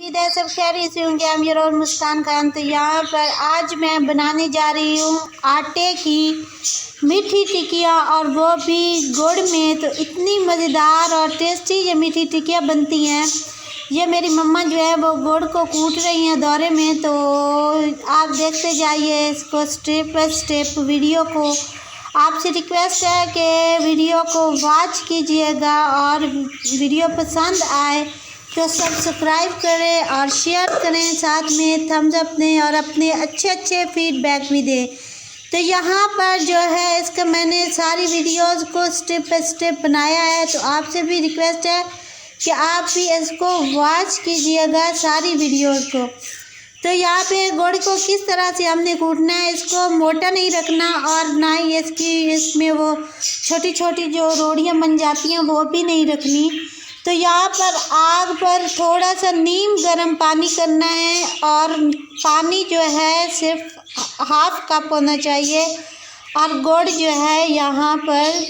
उम्मीद है सब खैरियत से होंगे। हम और मुस्कान खान। तो यहाँ पर आज मैं बनाने जा रही हूँ आटे की मीठी टिकिया, और वो भी गुड़ में। तो इतनी मज़ेदार और टेस्टी ये मीठी टिकिया बनती हैं। ये मेरी मम्मा जो है वो गुड़ को कूट रही हैं दौरे में। तो आप देखते जाइए इसको स्टेप बाय स्टेप वीडियो को। आपसे रिक्वेस्ट है कि वीडियो को वॉच कीजिएगा, और वीडियो पसंद आए तो सब्सक्राइब करें और शेयर करें, साथ में थम्स अप दें और अपने अच्छे फीडबैक भी दें। तो यहाँ पर जो है इसका मैंने सारी वीडियोस को स्टेप बाय स्टेप बनाया है। तो आपसे भी रिक्वेस्ट है कि आप भी इसको वॉच कीजिएगा सारी वीडियोस को। तो यहाँ पे गुड़ को किस तरह से हमने कूटना है, इसको मोटा नहीं रखना और ना ही इसमें वो छोटी छोटी जो रोटियाँ बन जाती हैं वो भी नहीं रखनी। तो यहाँ पर आग पर थोड़ा सा नीम गर्म पानी करना है, और पानी जो है सिर्फ हाफ कप होना चाहिए। और गुड़ जो है यहाँ पर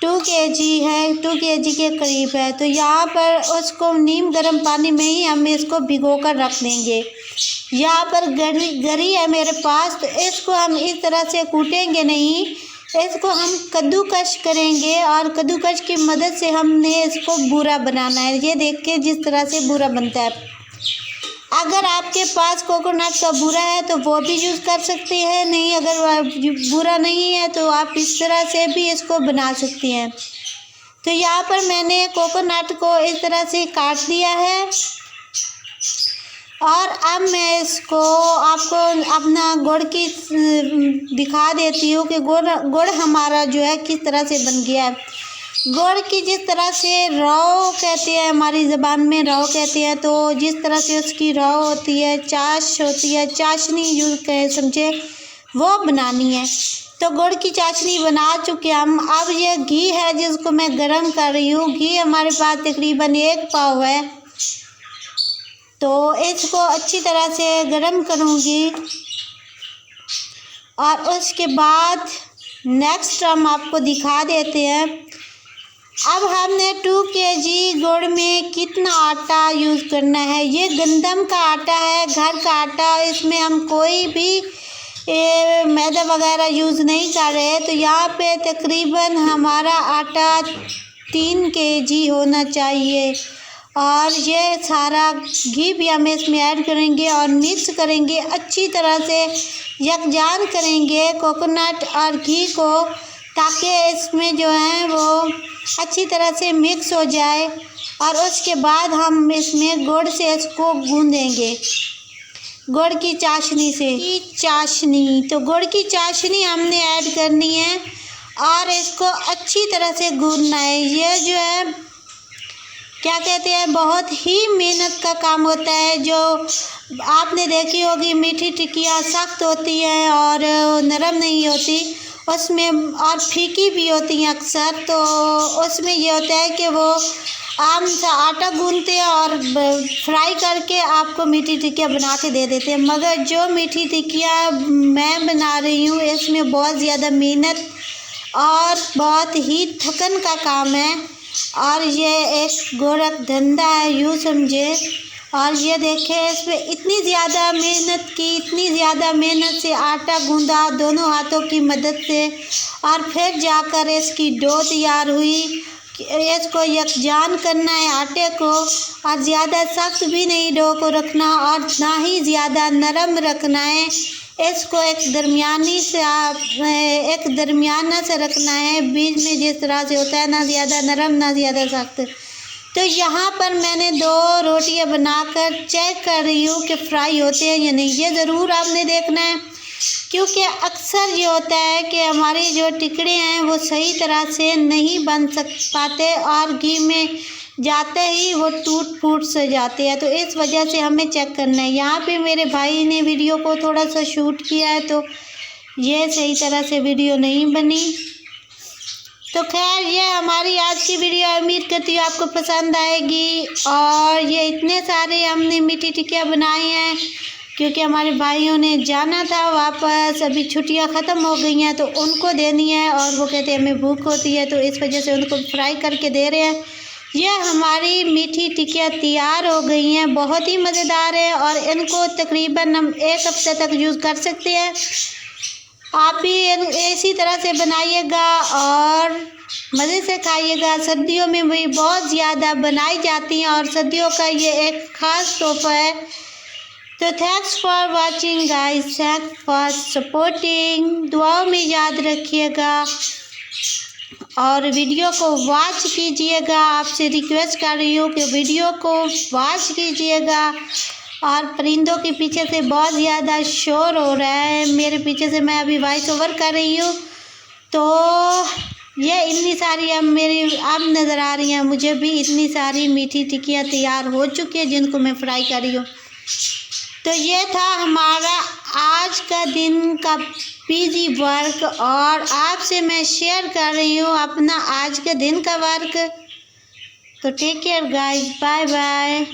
2 kg है, 2 kg के करीब है। तो यहाँ पर उसको नीम गर्म पानी में ही हम इसको भिगो कर रख देंगे। यहाँ पर गरी है मेरे पास, तो इसको हम इस तरह से कूटेंगे नहीं, इसको हम कद्दूकश करेंगे, और कद्दूकश की मदद से हमने इसको बूरा बनाना है। ये देख के जिस तरह से बूरा बनता है। अगर आपके पास कोकोनट का बूरा है तो वो भी यूज़ कर सकते हैं, नहीं अगर बूरा नहीं है तो आप इस तरह से भी इसको बना सकती हैं। तो यहाँ पर मैंने कोकोनट को इस तरह से काट दिया है, और अब मैं इसको आपको अपना गुड़ की दिखा देती हूँ कि गुड़ हमारा जो है किस तरह से बन गया है। गुड़ की जिस तरह से रौ कहते हैं, हमारी ज़बान में रौ कहते हैं, तो जिस तरह से उसकी रौ होती है, चाश होती है, चाशनी यूज़ करें समझे, वो बनानी है। तो गुड़ की चाशनी बना चुके हम। अब ये घी है जिसको मैं गरम कर रही हूँ। घी हमारे पास तकरीबन 1 पाव है, तो इसको अच्छी तरह से गरम करूँगी। और उसके बाद नेक्स्ट हम आपको दिखा देते हैं। अब हमने 2 kg गुड़ में कितना आटा यूज़ करना है। ये गंदम का आटा है, घर का आटा, इसमें हम कोई भी मैदा वगैरह यूज़ नहीं कर रहे। तो यहाँ पे तकरीबन हमारा आटा 3 kg होना चाहिए। और ये सारा घी भी हम इसमें ऐड करेंगे और मिक्स करेंगे, अच्छी तरह से यकजान करेंगे कोकोनट और घी को, ताकि इसमें जो है वो अच्छी तरह से मिक्स हो जाए। और उसके बाद हम इसमें गुड़ से इसको गूँधेंगे, गुड़ की चाशनी से। तो गुड़ की चाशनी हमने ऐड करनी है और इसको अच्छी तरह से गूँधना है। ये जो है क्या कहते हैं, बहुत ही मेहनत का काम होता है। जो आपने देखी होगी मीठी टिकिया सख्त होती हैं और नरम नहीं होती उसमें, और फीकी भी होती हैं अक्सर। तो उसमें ये होता है कि वो आम सा आटा गूंथते हैं और फ्राई करके आपको मीठी टिकिया बना के दे देते हैं। मगर जो मीठी टिकिया मैं बना रही हूँ इसमें बहुत ज़्यादा मेहनत और बहुत ही थकन का काम है, और ये एक गोरख धंधा है यूँ समझे। और ये देखें, इसमें इतनी ज़्यादा मेहनत की, इतनी ज़्यादा मेहनत से आटा गूंदा दोनों हाथों की मदद से, और फिर जाकर इसकी डो तैयार हुई। इसको यकजान करना है आटे को, और ज़्यादा सख्त भी नहीं डो को रखना और ना ही ज़्यादा नरम रखना है। इसको एक दरमियाना सा रखना है, बीच में जिस तरह से होता है, ना ज़्यादा नरम ना ज़्यादा सख्त। तो यहाँ पर मैंने 2 रोटियाँ बनाकर चेक कर रही हूँ कि फ्राई होते हैं या नहीं। ये ज़रूर आपने देखना है, क्योंकि अक्सर ये होता है कि हमारे जो टिकड़े हैं वो सही तरह से नहीं बन पाते, और घी में जाते ही वो टूट फूट से जाते हैं। तो इस वजह से हमें चेक करना है। यहाँ पे मेरे भाई ने वीडियो को थोड़ा सा शूट किया है, तो ये सही तरह से वीडियो नहीं बनी। तो खैर, ये हमारी आज की वीडियो, उम्मीद करती हूँ आपको पसंद आएगी। और ये इतने सारे हमने मीठी टिकिया बनाए हैं क्योंकि हमारे भाइयों ने जाना था वापस, अभी छुट्टियां ख़त्म हो गई हैं तो उनको देनी है, और वो कहते हैं हमें भूख होती है, तो इस वजह से उनको फ्राई करके दे रहे हैं। ये हमारी मीठी टिक्कियाँ तैयार हो गई हैं, बहुत ही मज़ेदार है और इनको तकरीबन हम 1 हफ्ते तक यूज़ कर सकते हैं। आप भी इसी तरह से बनाइएगा और मज़े से खाइएगा। सर्दियों में भी बहुत ज़्यादा बनाई जाती हैं और सर्दियों का ये एक ख़ास तोहफ़ा है। तो thanks for watching guys, thanks for supporting. दुआओं में याद रखिएगा और वीडियो को वॉच कीजिएगा। आपसे रिक्वेस्ट कर रही हूँ कि वीडियो को वॉच कीजिएगा। और परिंदों के पीछे से बहुत ज़्यादा शोर हो रहा है मेरे पीछे से, मैं अभी वॉइस ओवर कर रही हूँ। तो ये इतनी सारी अब नज़र आ रही हैं मुझे भी, इतनी सारी मीठी टिक्कियाँ तैयार हो चुकी हैं जिनको मैं फ्राई कर रही हूँ। तो ये था हमारा आज का दिन का पीजी वर्क और आपसे मैं शेयर कर रही हूँ अपना आज के दिन का वर्क। तो take care guys, bye bye.